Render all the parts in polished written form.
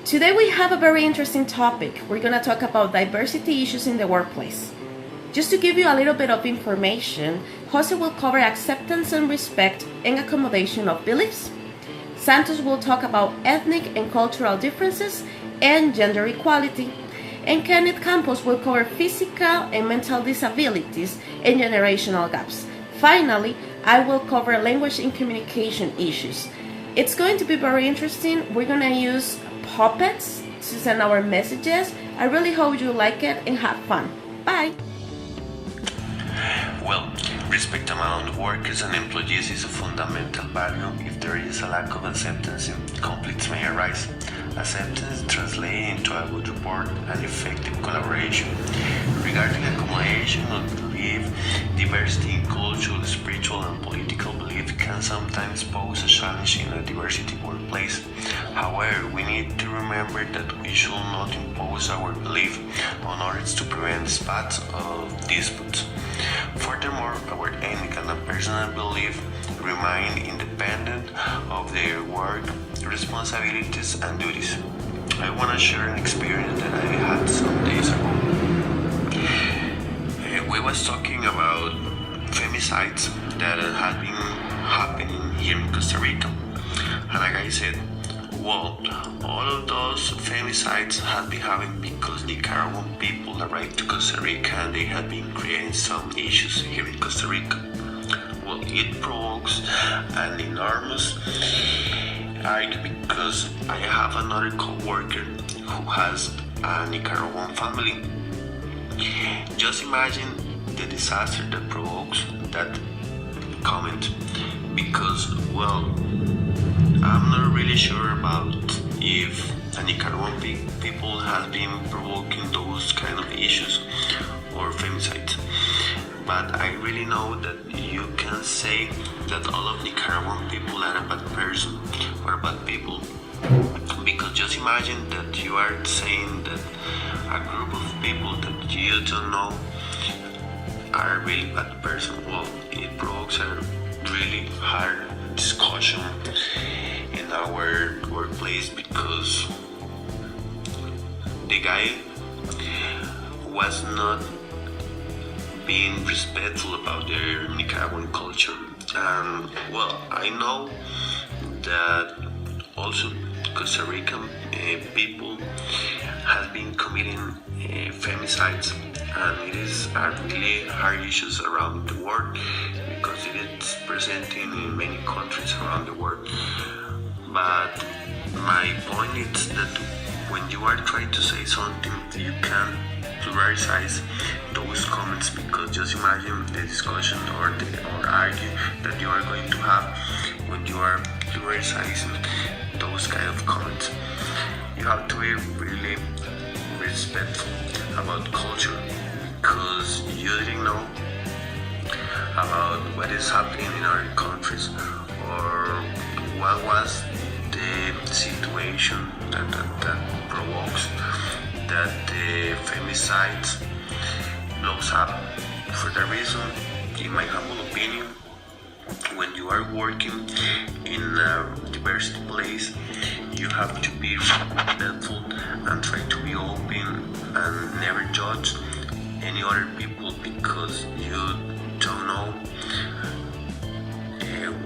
Today we have a very interesting topic. We're going to talk about diversity issues in the workplace. Just to give you a little bit of information, Jose will cover acceptance and respect and accommodation of beliefs. Santos will talk about ethnic and cultural differences and gender equality. And Kenneth Campos will cover physical and mental disabilities and generational gaps. Finally, I will cover language and communication issues. It's going to be very interesting. We're going to use puppets to send our messages. I really hope you like it and have fun. Bye! Well, respect among workers and employees is a fundamental value. If there is a lack of acceptance, conflicts may arise. Acceptance translates into a good rapport and effective collaboration. Regarding accommodation of belief, diversity in cultural, spiritual, and political belief can sometimes pose a challenge in a diversity workplace. However, we need to remember that we should not impose our belief on others to prevent spats of disputes. Furthermore, our ethnic and personal belief remain independent of their work, responsibilities, and duties. I want to share an experience that I had some days ago. We was talking about femicides that had been happening here in Costa Rica. And a guy said, well, all of those femicides had been happening because Nicaraguan people arrived to Costa Rica and they had been creating some issues here in Costa Rica. Well, it provokes an enormous argument because I have another co-worker who has a Nicaraguan family. Just imagine the disaster that provokes that comment because, well, I'm not really sure about if the Nicaraguan people have been provoking those kind of issues or femicides. But I really know that you can say that all of Nicaraguan people are a bad person or bad people. Because just imagine that you are saying that a group of people that you don't know are a really bad person. Well, it provokes a really hard discussion in our workplace because the guy was not being respectful about their Nicaraguan culture. And well, I know that also Costa Rican people have been committing femicides, and it is a really hard issues around the world because it is presenting in many countries around the world. But my point is that when you are trying to say something, you can pluralize those comments because just imagine the discussion or argue that you are going to have when you are pluralizing those kind of comments. You have to be really respectful about culture because you didn't know about what is happening in our countries or what was the situation that provokes that the femicides blows up. For that reason, in my humble opinion, when you are working in a diverse place, you have to be respectful and try to be open and never judge any other people because you don't know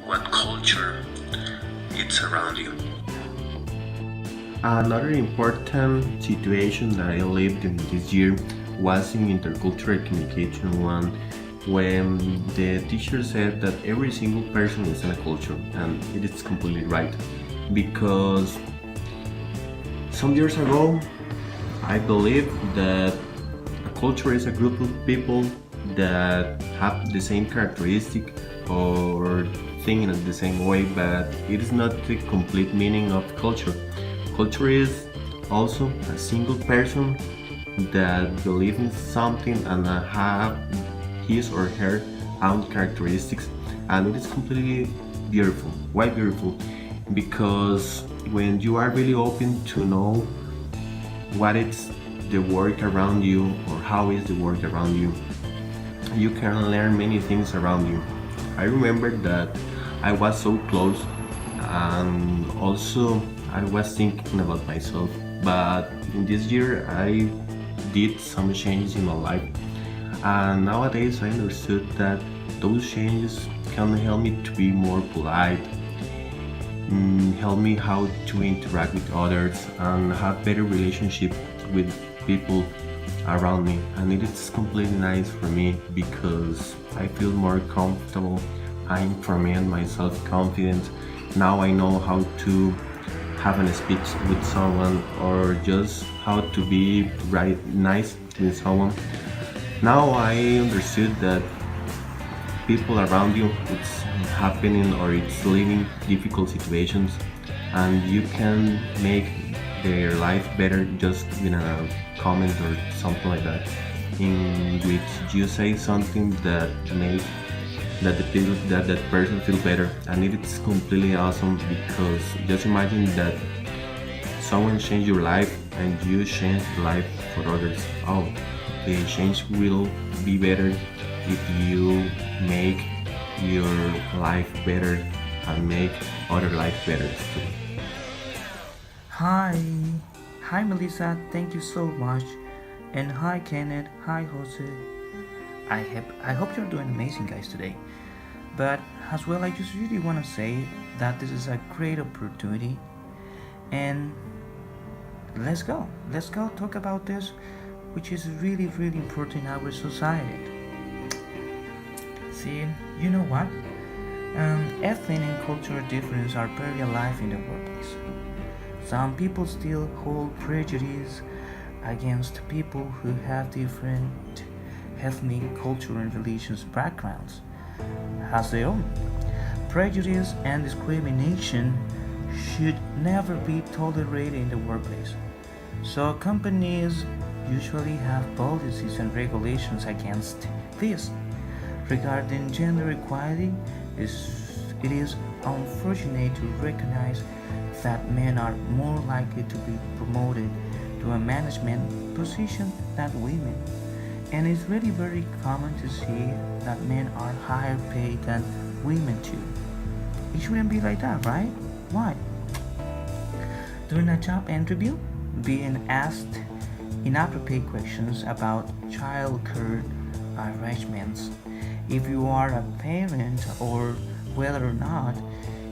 what culture it's around you. Another important situation that I lived in this year was in Intercultural Communication one, when the teacher said that every single person is in a culture, and it is completely right. Because some years ago, I believed that a culture is a group of people that have the same characteristic or think in the same way, but it is not the complete meaning of culture. Culture is also a single person that believes in something and have his or her own characteristics, and it is completely beautiful. Why beautiful? Because when you are really open to know what is the work around you or how is the work around you, you can learn many things around you. I remember that I was so close, and also I was thinking about myself but in this year I did some changes in my life, and nowadays I understood that those changes can help me to be more polite, help me how to interact with others and have better relationship with people around me. And it is completely nice for me because I feel more comfortable. I improved my self-confidence. Now I know how to have a speech with someone or just how to be right nice with someone. Now I understood that people around you it's happening or it's living difficult situations, and you can make their life better just with a comment or something like that, in which you say something that make that person feel better. And it is completely awesome because just imagine that someone changed your life and you change the life for others. Oh, the change will be better if you make your life better and make other life better too. Hi, hi Melissa, thank you so much. And hi Kenneth, hi Jose. I hope you're doing amazing guys today. But as well I just really want to say that this is a great opportunity and let's go talk about this which is really important in our society. See, you know what? Ethnic and cultural differences are very alive in the workplace. Some people still hold prejudice against people who have different ethnic, cultural, and religious backgrounds as their own. Prejudice and discrimination should never be tolerated in the workplace. So companies usually have policies and regulations against this. Regarding gender equality, it is unfortunate to recognize that men are more likely to be promoted to a management position than women. And it's really very common to see that men are higher paid than women too. It shouldn't be like that, right? Why? During a job interview, being asked inappropriate questions about childcare arrangements, if you are a parent, or whether or not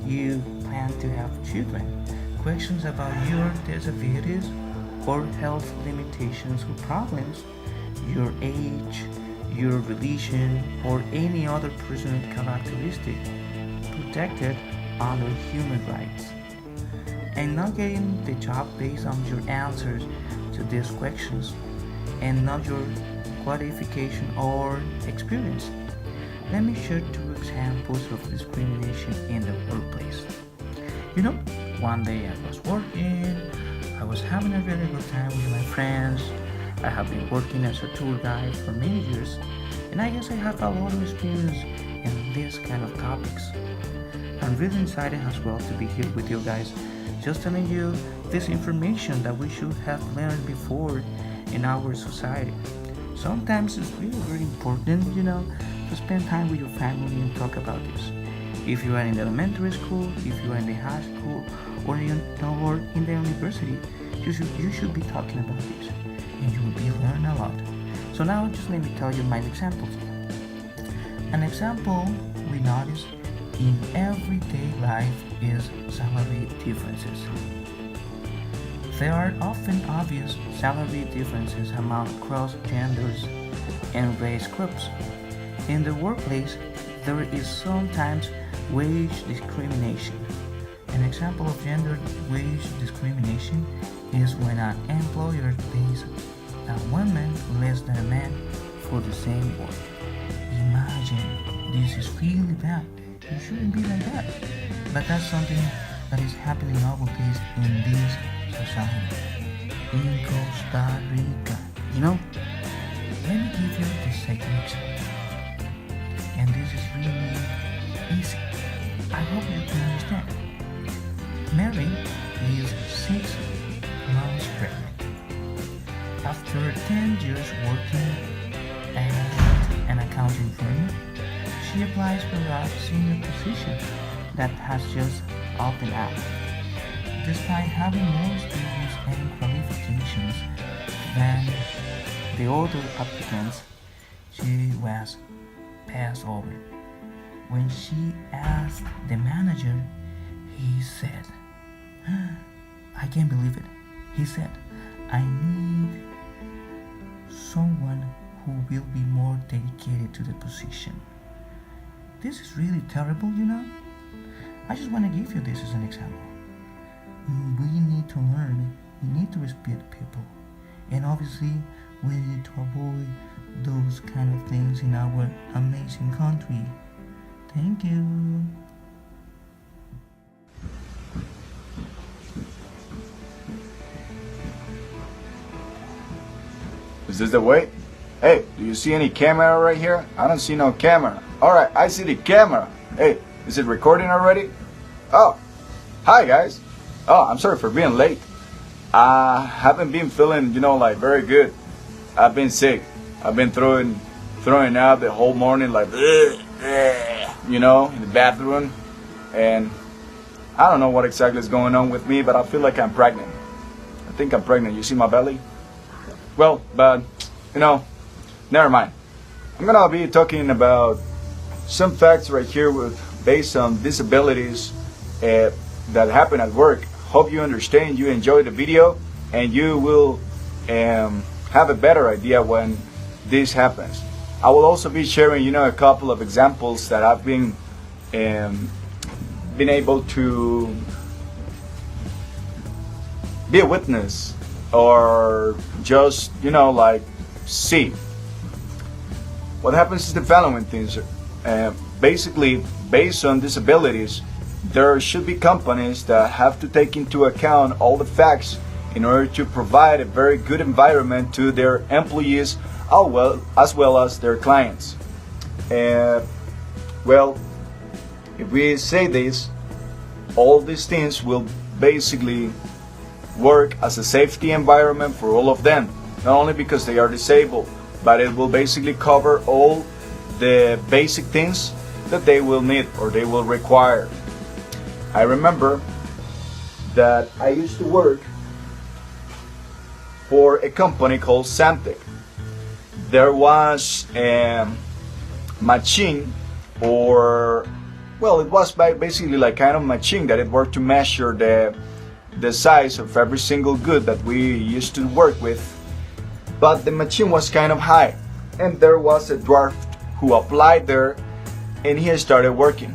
you plan to have children, questions about your disabilities or health limitations or problems, your age, your religion, or any other personal characteristic protected under human rights. And not getting the job based on your answers to these questions and not your qualification or experience. Let me share two examples of discrimination in the workplace. You know, one day I was working, I was having a really good time with my friends. I have been working as a tour guide for many years, and I guess I have a lot of experience in these kind of topics. I'm really excited as well to be here with you guys, just telling you this information that we should have learned before in our society. Sometimes it's really very important, to spend time with your family and talk about this. If you are in the elementary school, if you are in the high school, or in the university, you should be talking about this, and you will be learning a lot. So now just let me tell you my examples. An example we notice in everyday life is salary differences. There are often obvious salary differences among across genders and race groups. In the workplace, there is sometimes wage discrimination. An example of gender wage discrimination is when an employer pays a woman less than a man for the same work. Imagine, this is really bad. It shouldn't be like that. But that's something that is happening nowadays in this society. In Costa Rica. Let me give you the second example. And this is really easy. I hope you can understand. Mary is 6 months pregnant. After 10 years working at an accounting firm, she applies for a senior position that has just opened up. Despite having more experience and qualifications, questions than the other applicants, she was passed over. When she asked the manager, he said, I can't believe it. He said, I need someone who will be more dedicated to the position. This is really terrible, you know? I just want to give you this as an example. We need to learn, we need to respect people, and obviously we need to avoid those kind of things in our amazing country. Thank you. Is this the way? Hey, do you see any camera right here? I don't see no camera. Alright, I see the camera. Hey, is it recording already? Oh, hi guys. Oh, I'm sorry for being late. I haven't been feeling, like very good. I've been sick. I've been throwing out the whole morning like, in the bathroom. And I don't know what exactly is going on with me, but I feel like I'm pregnant. I think I'm pregnant. You see my belly? Well, but, never mind. I'm gonna be talking about some facts right here based on disabilities that happen at work. Hope you understand, you enjoy the video, and you will have a better idea when this happens. I will also be sharing, a couple of examples that I've been able to be a witness or just, see. What happens is the following things. Basically, based on disabilities, there should be companies that have to take into account all the facts in order to provide a very good environment to their employees as well as their clients. Well, if we say this, all these things will basically work as a safety environment for all of them, not only because they are disabled, but it will basically cover all the basic things that they will need or they will require. I remember that I used to work for a company called Samtec. There was a machine, it was basically like kind of machine that it worked to measure the size of every single good that we used to work with. But the machine was kind of high, and there was a dwarf who applied there, and he started working.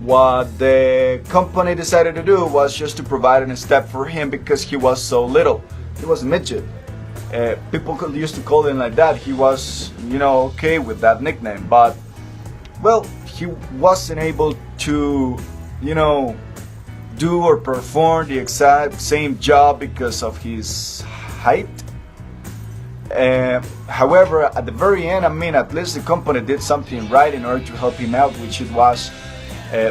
What the company decided to do was just to provide a step for him because he was so little. He was a midget. People used to call him like that. He was, okay with that nickname, but he wasn't able to, do or perform the exact same job because of his height. However, at the very end, at least the company did something right in order to help him out, which it was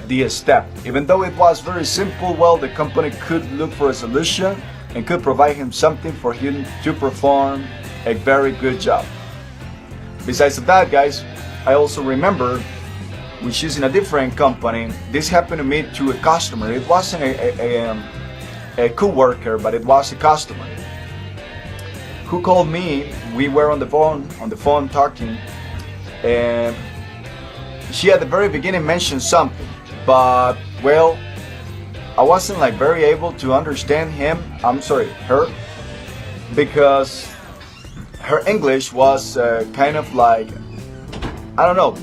the step. Even though it was very simple, the company could look for a solution and could provide him something for him to perform a very good job. Besides of that, guys, I also remember, which is in a different company, this happened to me to a customer. It wasn't a co-worker, but it was a customer who called me. We were on the phone talking, and she at the very beginning mentioned something, but I wasn't very able to understand her, because her English was kind of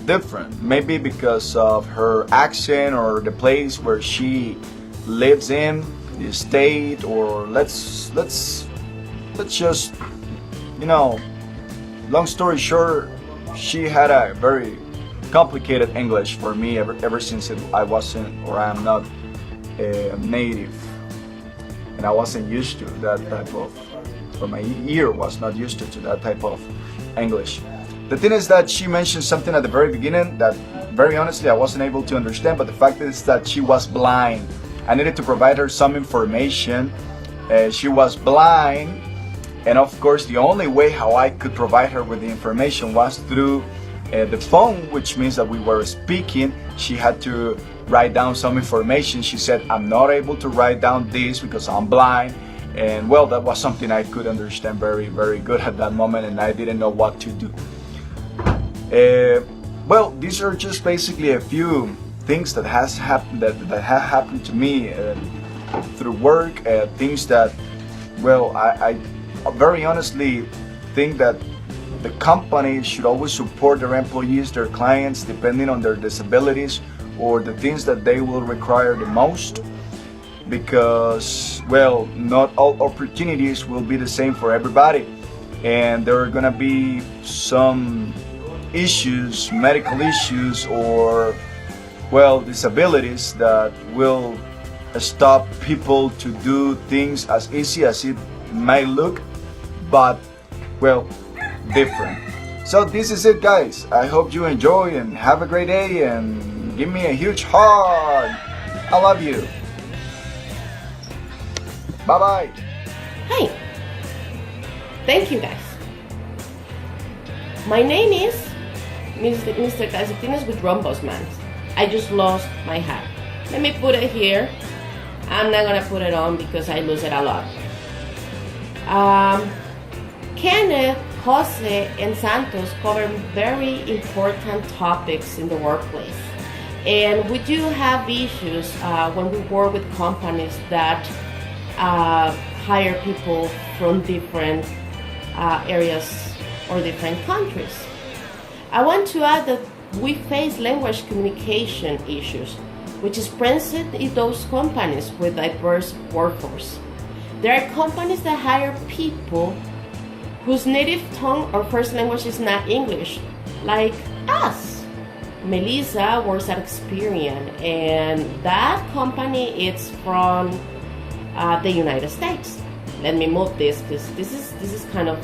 different. Maybe because of her accent or the place where she lives in, the state, or let's just, long story short, she had a very complicated English for me ever since I wasn't, or I'm not a native, and I wasn't used to that type of, or my ear was not used to that type of English. The thing is that she mentioned something at the very beginning that very honestly I wasn't able to understand, but the fact is that she was blind. I needed to provide her some information. She was blind, and of course the only way how I could provide her with the information was through the phone, which means that we were speaking. She had to write down some information. She said, I'm not able to write down this because I'm blind, And well, that was something I could understand very, very good at that moment, and I didn't know what to do. Well, these are just basically a few things that have happened to me through work, things that, well, I very honestly think that the company should always support their employees, their clients, depending on their disabilities or the things that they will require the most, because, well, not all opportunities will be the same for everybody, and there are gonna be some issues, medical issues, or, well, disabilities that will stop people to do things as easy as it may look, but, well, different. So this is it, guys. I hope you enjoy and have a great day, and give me a huge hug. I love you. Bye bye. Hi. Thank you, guys. My name is Mr. Calcetines with Rombos Man. I just lost my hat. Let me put it here. I'm not gonna put it on because I lose it a lot. Kenneth, Jose, and Santos cover very important topics in the workplace. And we do have issues when we work with companies that hire people from different areas or different countries. I want to add that we face language communication issues, which is present in those companies with diverse workforce. There are companies that hire people whose native tongue or first language is not English, like us. Melissa works at Experian, and that company is from the United States. Let me move this because this is kind of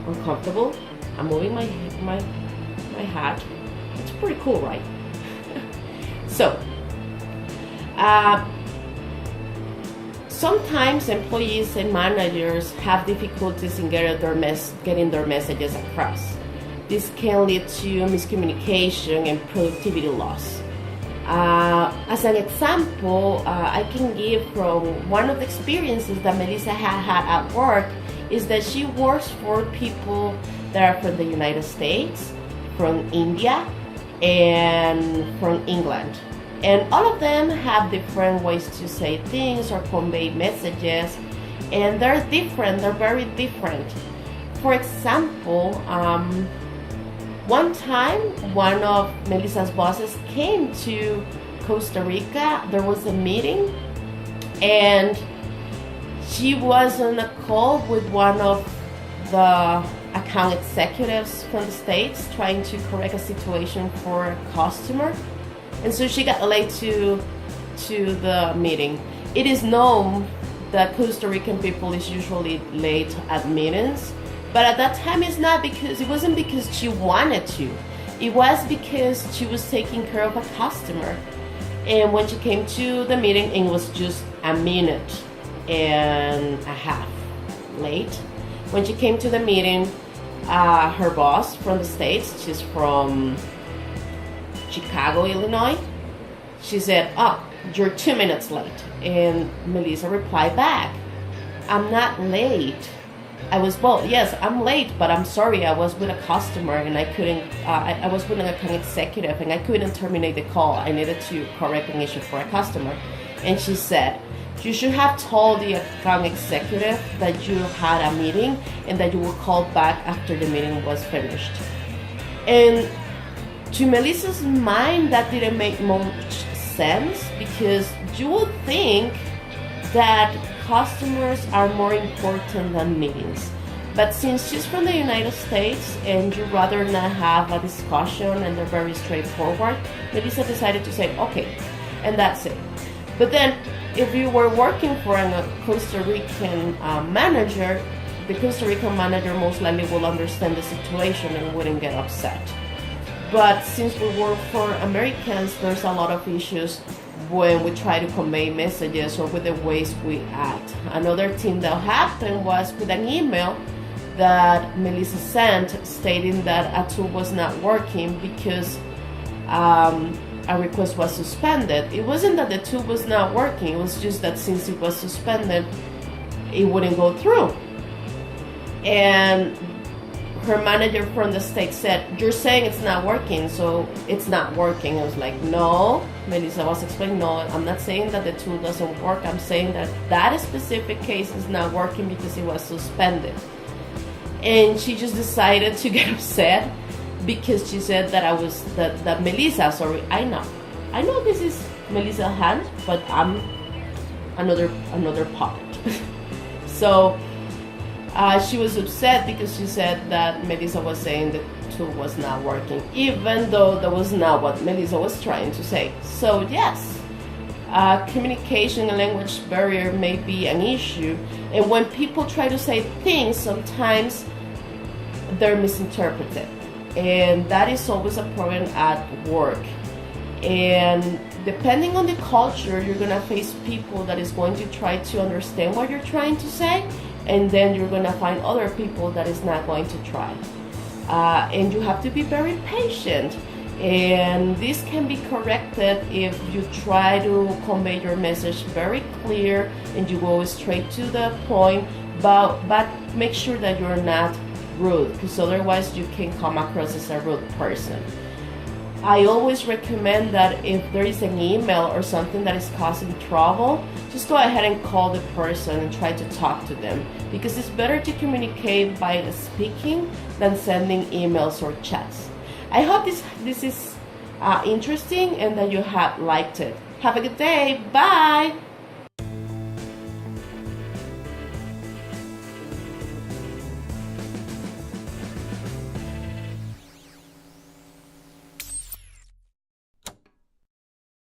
uncomfortable. I'm moving my hat. It's pretty cool, right? So, sometimes employees and managers have difficulties in getting their messages across. This can lead to miscommunication and productivity loss. As an example, I can give from one of the experiences that Melissa had at work is that she works for people that are from the United States, from India, and from England. And all of them have different ways to say things or convey messages, and they're different, they're very different. For example, one time, one of Melissa's bosses came to Costa Rica. There was a meeting, and she was on a call with one of the account executives from the States trying to correct a situation for a customer. And so she got late to the meeting. It is known that Costa Rican people is usually late at meetings, but at that time it wasn't because she wanted to. It was because she was taking care of a customer. And when she came to the meeting, it was just a minute and a half late. When she came to the meeting, her boss from the States, she's from Chicago, Illinois, she said, "Oh, you're 2 minutes late." And Melissa replied back, "I'm not late. Yes, I'm late, but I'm sorry, I was with a customer and I couldn't, I was with an account executive and I couldn't terminate the call. I needed to correct an issue for a customer." And she said, "You should have told the account executive that you had a meeting and that you would call back after the meeting was finished." And to Melissa's mind, that didn't make much sense, because you would think that customers are more important than meetings. But since she's from the United States and you'd rather not have a discussion and they're very straightforward, Melissa decided to say, okay, and that's it. But then if you were working for a Costa Rican manager, the Costa Rican manager most likely will understand the situation and wouldn't get upset. But since we work for Americans, there's a lot of issues when we try to convey messages or with the ways we act. Another thing that happened was with an email that Melissa sent stating that a tool was not working because a request was suspended. It wasn't that the tool was not working, it was just that since it was suspended, it wouldn't go through. And her manager from the States said, "You're saying it's not working, so it's not working." I was like, "No." Melissa was explaining, "No, I'm not saying that the tool doesn't work. I'm saying that that specific case is not working because it was suspended." And she just decided to get upset because she said that that Melissa, sorry, I know this is Melissa's hand, but I'm another puppet. So she was upset because she said that Melissa was saying the tool was not working, even though that was not what Melissa was trying to say. So yes, communication and language barrier may be an issue, and when people try to say things, sometimes they're misinterpreted, and that is always a problem at work. And depending on the culture, you're gonna face people that is going to try to understand what you're trying to say, and then you're gonna find other people that is not going to try. And you have to be very patient. And this can be corrected if you try to convey your message very clear and you go straight to the point, but make sure that you're not rude, because otherwise you can come across as a rude person. I always recommend that if there is an email or something that is causing trouble, just go ahead and call the person and try to talk to them, because it's better to communicate by speaking than sending emails or chats. I hope this is interesting and that you have liked it. Have a good day. Bye.